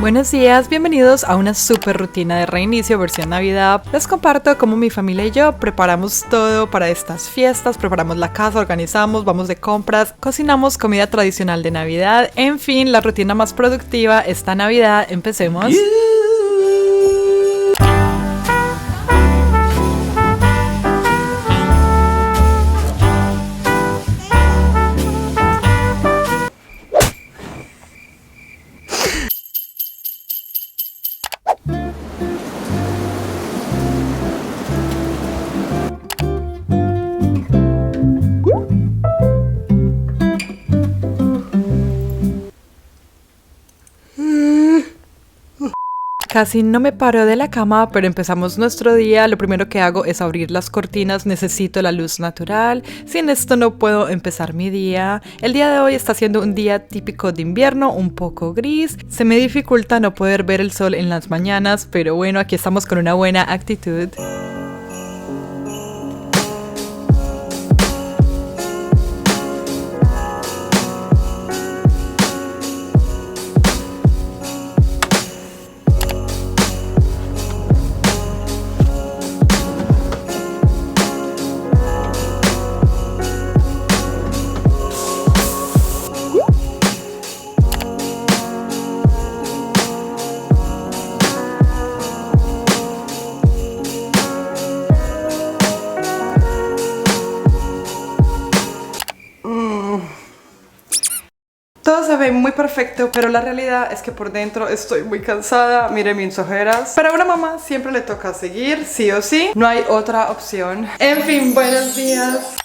Buenos días, bienvenidos a una super rutina de reinicio versión Navidad. Les comparto cómo mi familia y yo preparamos todo para estas fiestas, preparamos la casa, organizamos, vamos de compras, cocinamos comida tradicional de Navidad, en fin, la rutina más productiva esta Navidad. Empecemos. Casi no me paro de la cama, pero empezamos nuestro día. Lo primero que hago es abrir las cortinas. Necesito la luz natural. Sin esto no puedo empezar mi día. El día de hoy está siendo un día típico de invierno, un poco gris. Se me dificulta no poder ver el sol en las mañanas, pero bueno, aquí estamos con una buena actitud. Todo se ve muy perfecto, pero la realidad es que por dentro estoy muy cansada. Miren mis ojeras. Pero a una mamá siempre le toca seguir, sí o sí. No hay otra opción. En fin, buenos días.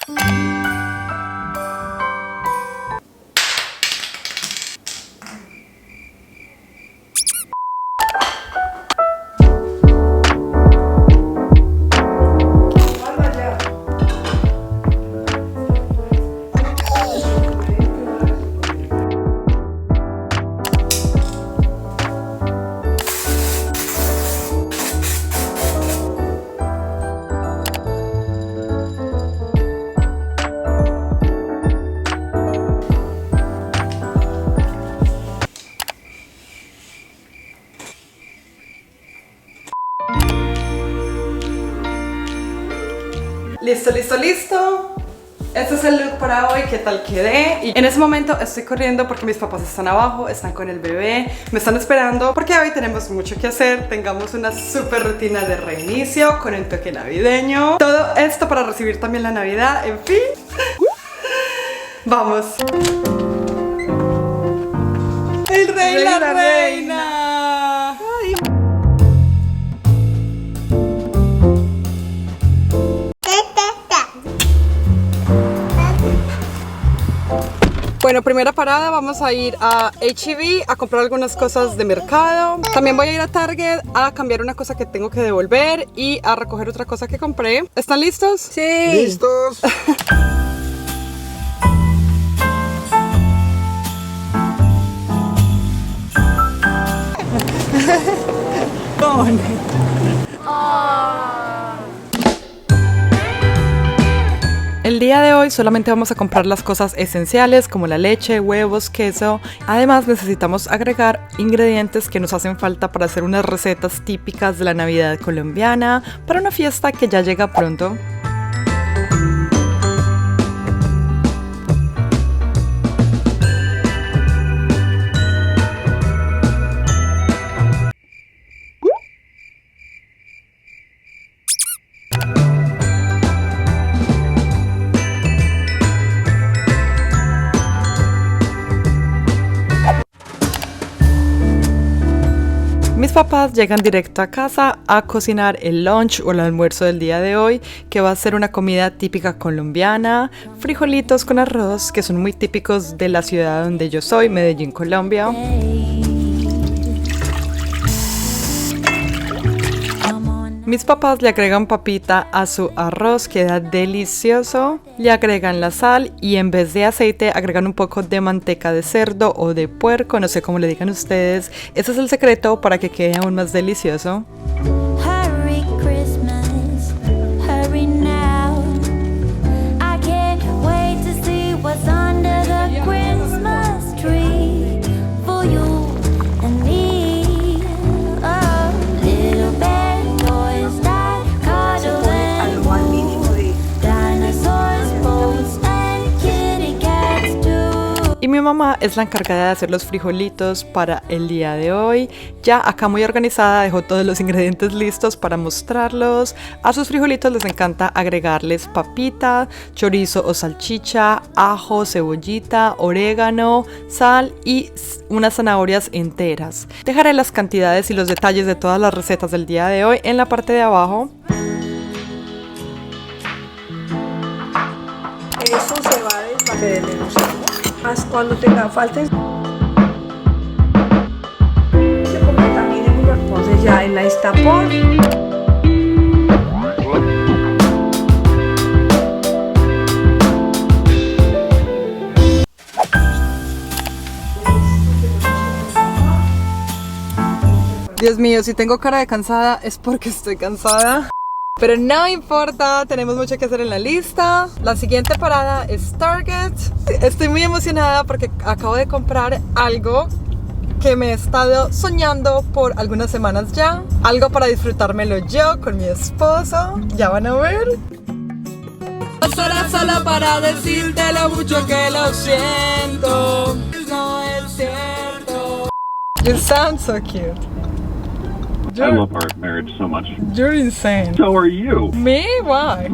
Listo, listo, listo. Este es el look para hoy, ¿qué tal quedé? Y en ese momento estoy corriendo porque mis papás están abajo, están con el bebé, me están esperando porque hoy tenemos mucho que hacer. Tengamos una super rutina de reinicio con el toque navideño. Todo esto para recibir también la Navidad, en fin. Vamos. El rey y la reina. Ay. Bueno, primera parada, vamos a ir a H-E-B a comprar algunas cosas de mercado. También voy a ir a Target a cambiar una cosa que tengo que devolver y a recoger otra cosa que compré. ¿Están listos? Sí. ¡Listos! El día de hoy solamente vamos a comprar las cosas esenciales como la leche, huevos, queso. Además necesitamos agregar ingredientes que nos hacen falta para hacer unas recetas típicas de la Navidad colombiana para una fiesta que ya llega pronto. Mis papás llegan directo a casa a cocinar el lunch o el almuerzo del día de hoy, que va a ser una comida típica colombiana, frijolitos con arroz, que son muy típicos de la ciudad donde yo soy, Medellín, Colombia. Mis papás le agregan papita a su arroz, queda delicioso. Le agregan la sal y en vez de aceite agregan un poco de manteca de cerdo o de puerco, no sé cómo le digan ustedes. Ese es el secreto para que quede aún más delicioso. Under the Christmas tree for you and me. mamá es la encargada de hacer los frijolitos para el día de hoy. Ya acá muy organizada dejó todos los ingredientes listos para mostrarlos. A sus frijolitos les encanta agregarles papita, chorizo o salchicha, ajo, cebollita, orégano, sal y unas zanahorias enteras. Dejaré las cantidades y los detalles de todas las recetas del día de hoy en la parte de abajo. Eso se va a desvanecer más cuando tenga falta. Porque también es muy bueno. Entonces ya en la estapón. Dios mío, si tengo cara de cansada es porque estoy cansada. Pero no importa, tenemos mucho que hacer en la lista. La siguiente parada es Target. Estoy muy emocionada porque acabo de comprar algo que me he estado soñando por algunas semanas ya. Algo para disfrutármelo yo con mi esposo. Ya van a ver. Solo para decirte lo mucho que lo siento. No es cierto. You sound so cute. I love our marriage so much. You're insane. So are you. Me? Why?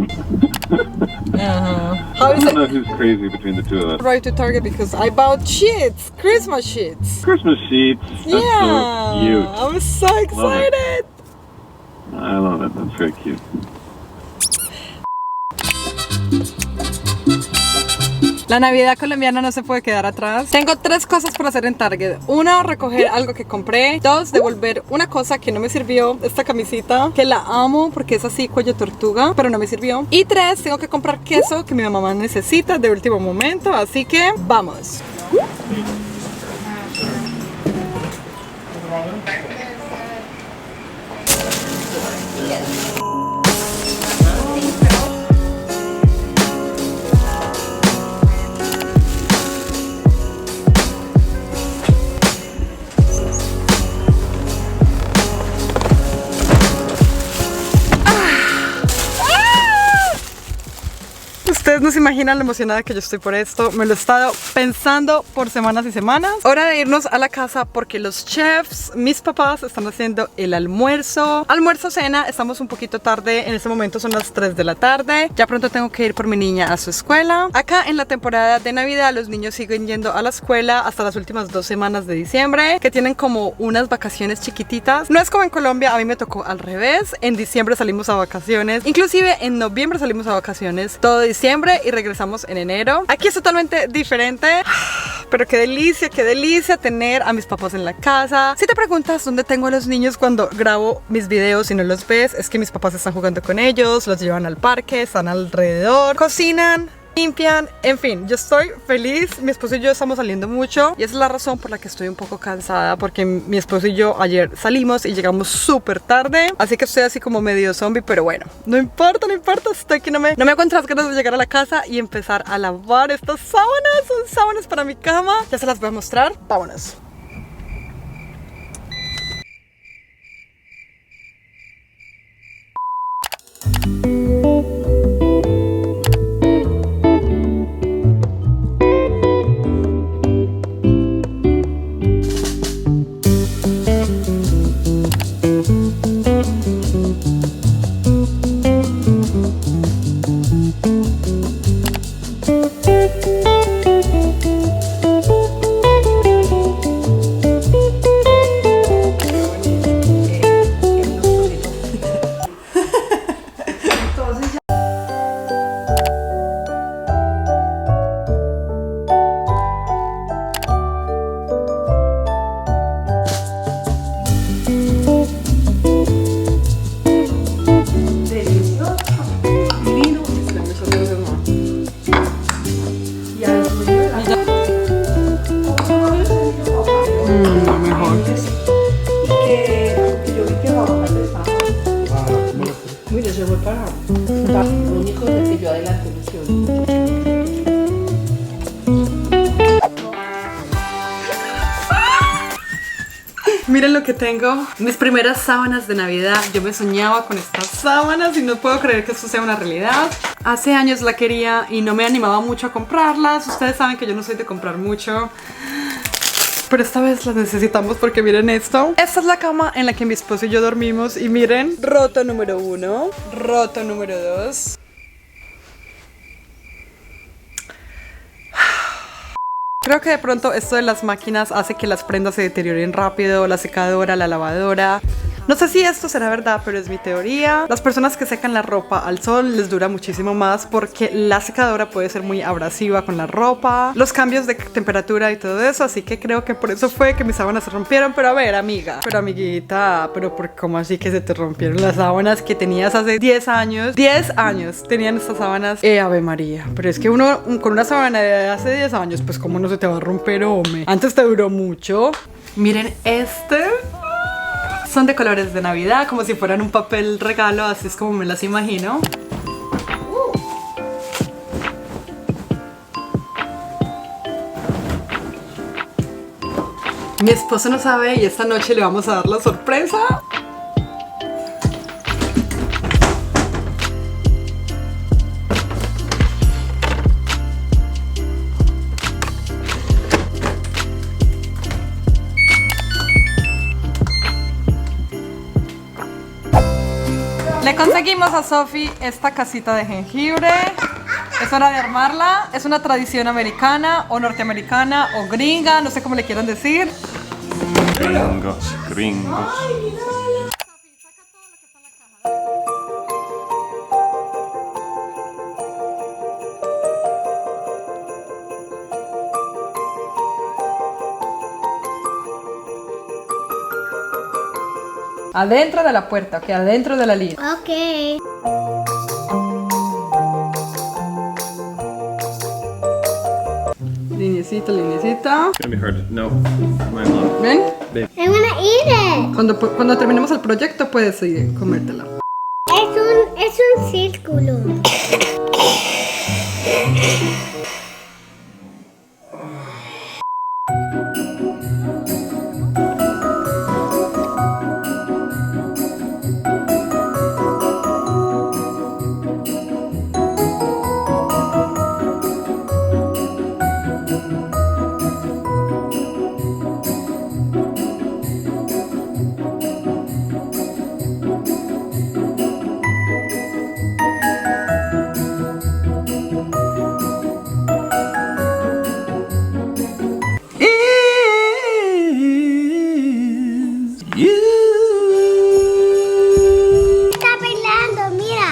How I is don't know it? who's crazy between the two of us. Right to Target because I bought sheets, Christmas sheets. Christmas sheets. That's Yeah, so cute. I'm so excited. I love it. That's very cute. La Navidad colombiana no se puede quedar atrás. Tengo 3 cosas por hacer en Target. 1, recoger algo que compré. 2, devolver una cosa que no me sirvió. Esta camisita, que la amo porque es así cuello tortuga, pero no me sirvió. Y 3, tengo que comprar queso que mi mamá necesita de último momento. Así que, vamos. Ustedes no se imaginan lo emocionada que yo estoy por esto. Me lo he estado pensando por semanas y semanas. Hora de irnos a la casa porque los chefs, mis papás, están haciendo el almuerzo. Almuerzo, cena, estamos un poquito tarde. En este momento son las 3 de la tarde. Ya pronto tengo que ir por mi niña a su escuela. Acá en la temporada de Navidad los niños siguen yendo a la escuela hasta las últimas 2 semanas de diciembre, que tienen como unas vacaciones chiquititas. No es como en Colombia, a mí me tocó al revés. En diciembre salimos a vacaciones. Inclusive en noviembre salimos a vacaciones todo diciembre y regresamos en enero. Aquí es totalmente diferente, pero qué delicia tener a mis papás en la casa. Si te preguntas dónde tengo a los niños cuando grabo mis videos y no los ves, es que mis papás están jugando con ellos, los llevan al parque, están alrededor, cocinan, limpian, en fin, yo estoy feliz. Mi esposo y yo estamos saliendo mucho y esa es la razón por la que estoy un poco cansada, porque mi esposo y yo ayer salimos y llegamos súper tarde, así que estoy así como medio zombie, pero bueno, no importa, estoy que no me aguanto las ganas de llegar a la casa y empezar a lavar estas sábanas. Son sábanas para mi cama, ya se las voy a mostrar, vámonos. Lo único es que yo adelanto misión. Miren lo que tengo. Mis primeras sábanas de Navidad. Yo me soñaba con estas sábanas y no puedo creer que esto sea una realidad. Hace años la quería y no me animaba mucho a comprarlas. Ustedes saben que yo no soy de comprar mucho, pero esta vez las necesitamos porque miren esto. Esta es la cama en la que mi esposo y yo dormimos. Y miren, roto número 1, roto número 2. Creo que de pronto esto de las máquinas hace que las prendas se deterioren rápido, la secadora, la lavadora. No sé si esto será verdad, pero es mi teoría. Las personas que secan la ropa al sol les dura muchísimo más porque la secadora puede ser muy abrasiva con la ropa, los cambios de temperatura y todo eso, así que creo que por eso fue que mis sábanas se rompieron. Pero a ver, amiga, pero amiguita, pero ¿cómo así que se te rompieron las sábanas que tenías hace 10 años? 10 años tenían estas sábanas. Ave María, pero es que uno con una sábana de hace 10 años, pues cómo no se te va a romper, hombre. Antes te duró mucho. Miren este. Son de colores de Navidad, como si fueran un papel regalo, así es como me las imagino. Mi esposo no sabe y esta noche le vamos a dar la sorpresa. Le conseguimos a Sophie esta casita de jengibre. Es hora de armarla. Es una tradición americana o norteamericana o gringa, no sé cómo le quieran decir. Gringos, gringos. Adentro de la puerta, ok, adentro de la línea. Ok. Linecita, linecita. It's gonna be hard. No, my love. ¿Ven? I wanna eat it. Cuando terminemos el proyecto puedes comértela. Es un círculo. Está bailando, mira.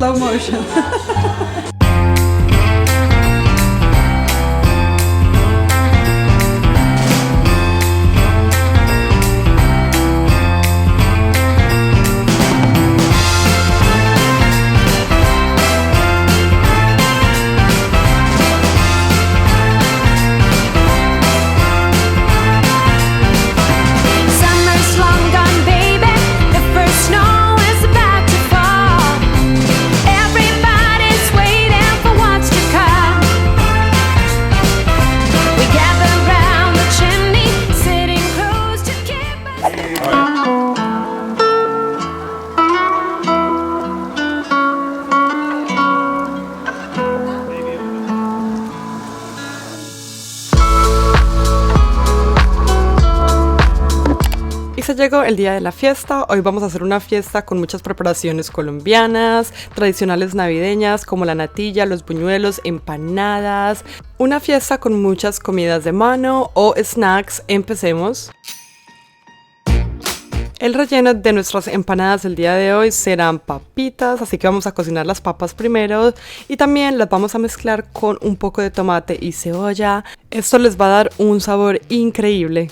Slow motion. Summer's long gone, baby. The first snow is about to fall. Everybody's waiting for what's to come. We gather round the chimney, sitting close to keep us. Y se llegó el día de la fiesta. Hoy vamos a hacer una fiesta con muchas preparaciones colombianas, tradicionales navideñas como la natilla, los buñuelos, empanadas. Una fiesta con muchas comidas de mano o snacks. Empecemos. El relleno de nuestras empanadas el día de hoy serán papitas, así que vamos a cocinar las papas primero y también las vamos a mezclar con un poco de tomate y cebolla. Esto les va a dar un sabor increíble.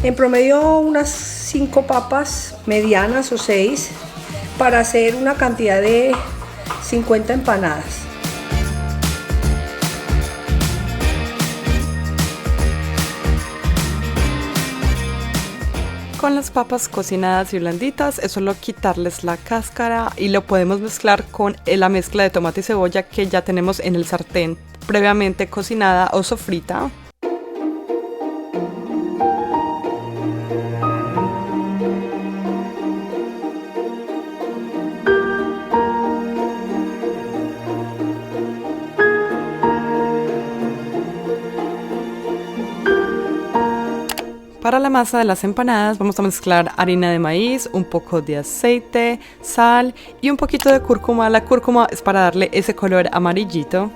En promedio unas 5 papas medianas o 6 para hacer una cantidad de 50 empanadas. Con las papas cocinadas y blanditas es solo quitarles la cáscara y lo podemos mezclar con la mezcla de tomate y cebolla que ya tenemos en el sartén previamente cocinada o sofrita. Para la masa de las empanadas vamos a mezclar harina de maíz, un poco de aceite, sal y un poquito de cúrcuma. La cúrcuma es para darle ese color amarillito.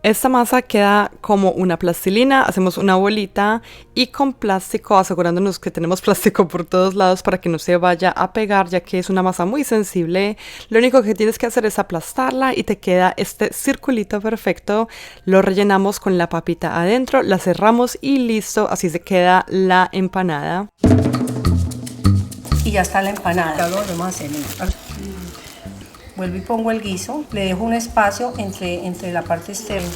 Esta masa queda como una plastilina, hacemos una bolita y con plástico, asegurándonos que tenemos plástico por todos lados para que no se vaya a pegar, ya que es una masa muy sensible. Lo único que tienes que hacer es aplastarla y te queda este circulito perfecto. Lo rellenamos con la papita adentro, la cerramos y listo, así se queda la empanada. Y ya está la empanada. Ya lo volvemos a hacer. Vuelvo y pongo el guiso, le dejo un espacio entre la parte externa.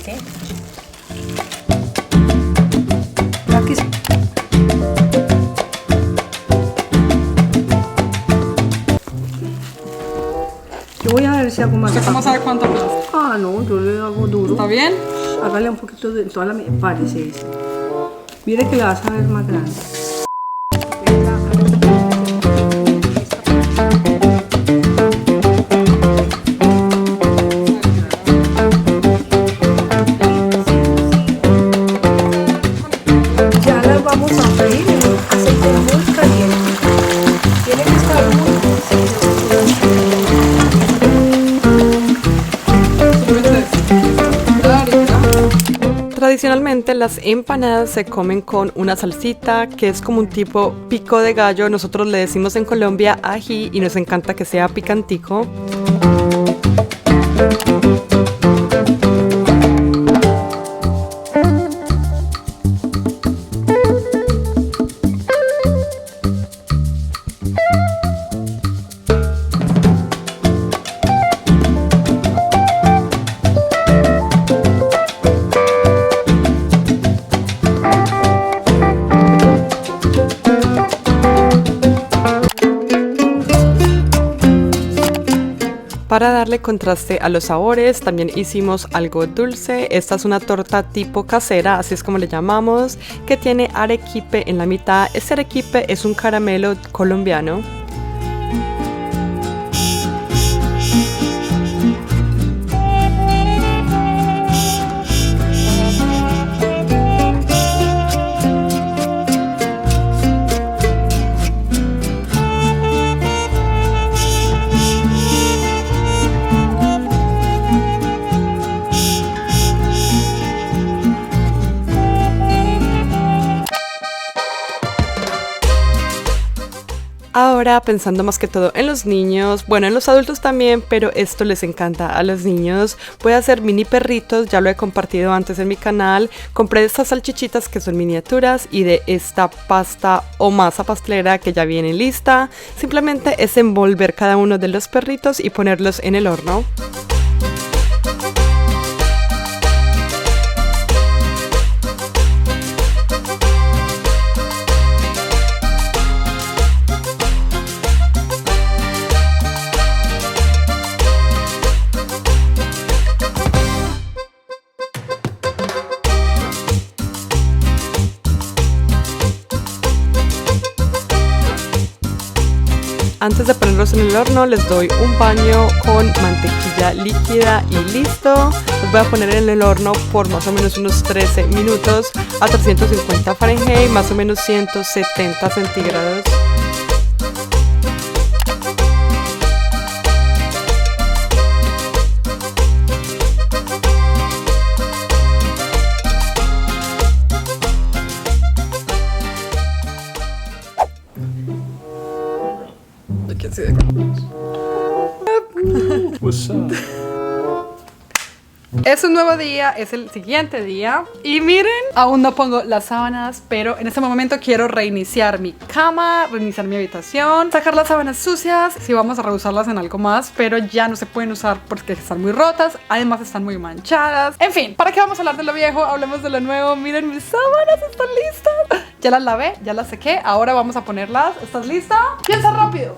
Yo voy a ver si hago más. ¿Cómo sabe cuánto aplasta? Ah, no, yo le hago duro. ¿Está bien? Hágale un poquito de toda la... Parece eso. Mire que la vas a ver más grande. Vamos a freír en un aceite muy caliente. Tiene que estar muy Tradicionalmente las empanadas se comen con una salsita que es como un tipo pico de gallo. Nosotros le decimos en Colombia ají y nos encanta que sea picantico. Para darle contraste a los sabores, también hicimos algo dulce. Esta es una torta tipo casera, así es como le llamamos, que tiene arequipe en la mitad. Este arequipe es un caramelo colombiano. Ahora pensando más que todo en los niños, bueno, en los adultos también, pero esto les encanta a los niños. Voy a hacer mini perritos, ya lo he compartido antes en mi canal. Compré estas salchichitas que son miniaturas y de esta pasta o masa pastelera que ya viene lista. Simplemente es envolver cada uno de los perritos y ponerlos en el horno. Antes de ponerlos en el horno les doy un baño con mantequilla líquida y listo. Los voy a poner en el horno por más o menos unos 13 minutos a 350 Fahrenheit, más o menos 170 centígrados. así de... What's up? Es un nuevo día, es el siguiente día. Y miren, aún no pongo las sábanas, pero en este momento quiero reiniciar mi cama, reiniciar mi habitación, sacar las sábanas sucias. Sí, vamos a reusarlas en algo más, pero ya no se pueden usar porque están muy rotas. Además están muy manchadas. En fin, ¿para qué vamos a hablar de lo viejo? Hablemos de lo nuevo. Miren, mis sábanas están listas. Ya las lavé, ya las sequé. Ahora vamos a ponerlas. ¿Estás lista? Piensa rápido.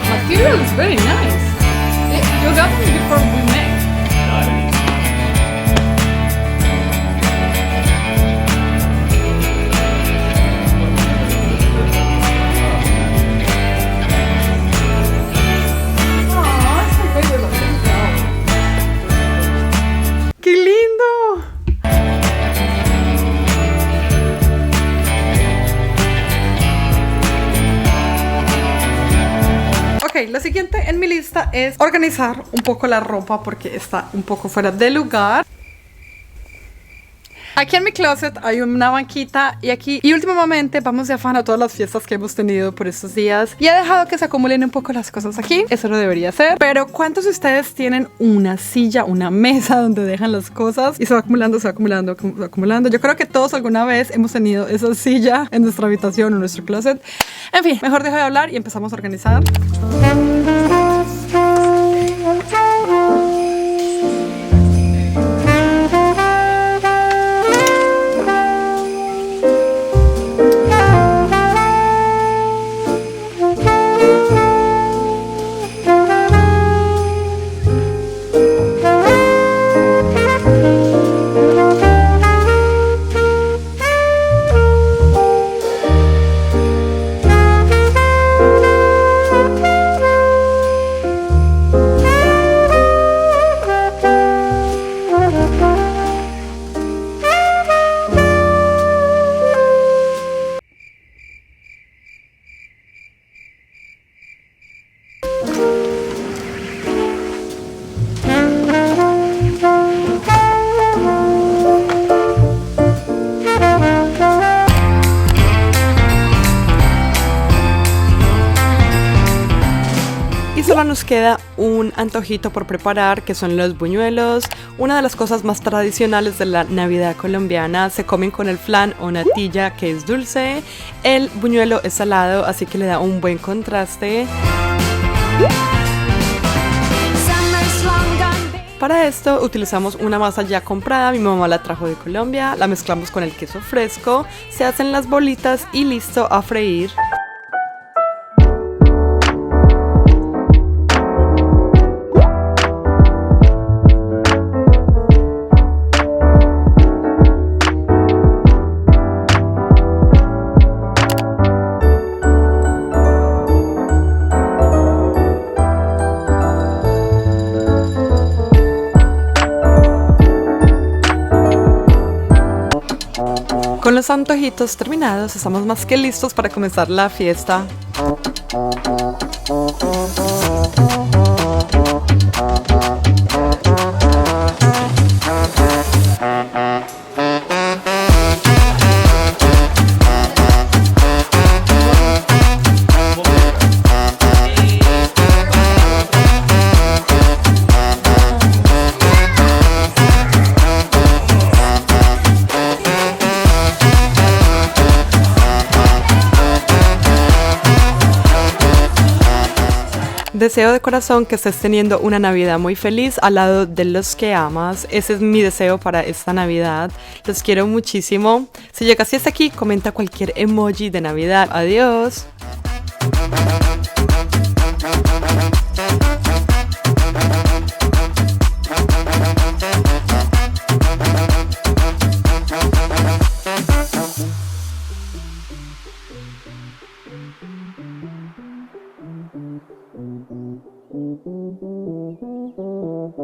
Material is very nice. You got them before we met. ¡Qué lindo! Ok, lo siguiente en mi lista es organizar un poco la ropa porque está un poco fuera de lugar. Aquí en mi closet hay una banquita y últimamente vamos de afán a todas las fiestas que hemos tenido por estos días y he dejado que se acumulen un poco las cosas aquí. Eso no debería ser, pero ¿cuántos de ustedes tienen una silla, una mesa donde dejan las cosas y se va acumulando, se va acumulando, se va acumulando? Yo creo que todos alguna vez hemos tenido esa silla en nuestra habitación o en nuestro closet. En fin, mejor dejo de hablar y empezamos a organizar. Solo nos queda un antojito por preparar, que son los buñuelos. Una de las cosas más tradicionales de la Navidad colombiana. Se comen con el flan o natilla, que es dulce. El buñuelo es salado, así que le da un buen contraste. Para esto utilizamos una masa ya comprada, mi mamá la trajo de Colombia, la mezclamos con el queso fresco, se hacen las bolitas y listo a freír. Con los antojitos terminados, estamos más que listos para comenzar la fiesta. Deseo de corazón que estés teniendo una Navidad muy feliz al lado de los que amas. Ese es mi deseo para esta Navidad. Los quiero muchísimo. Si llegaste hasta aquí, comenta cualquier emoji de Navidad. Adiós.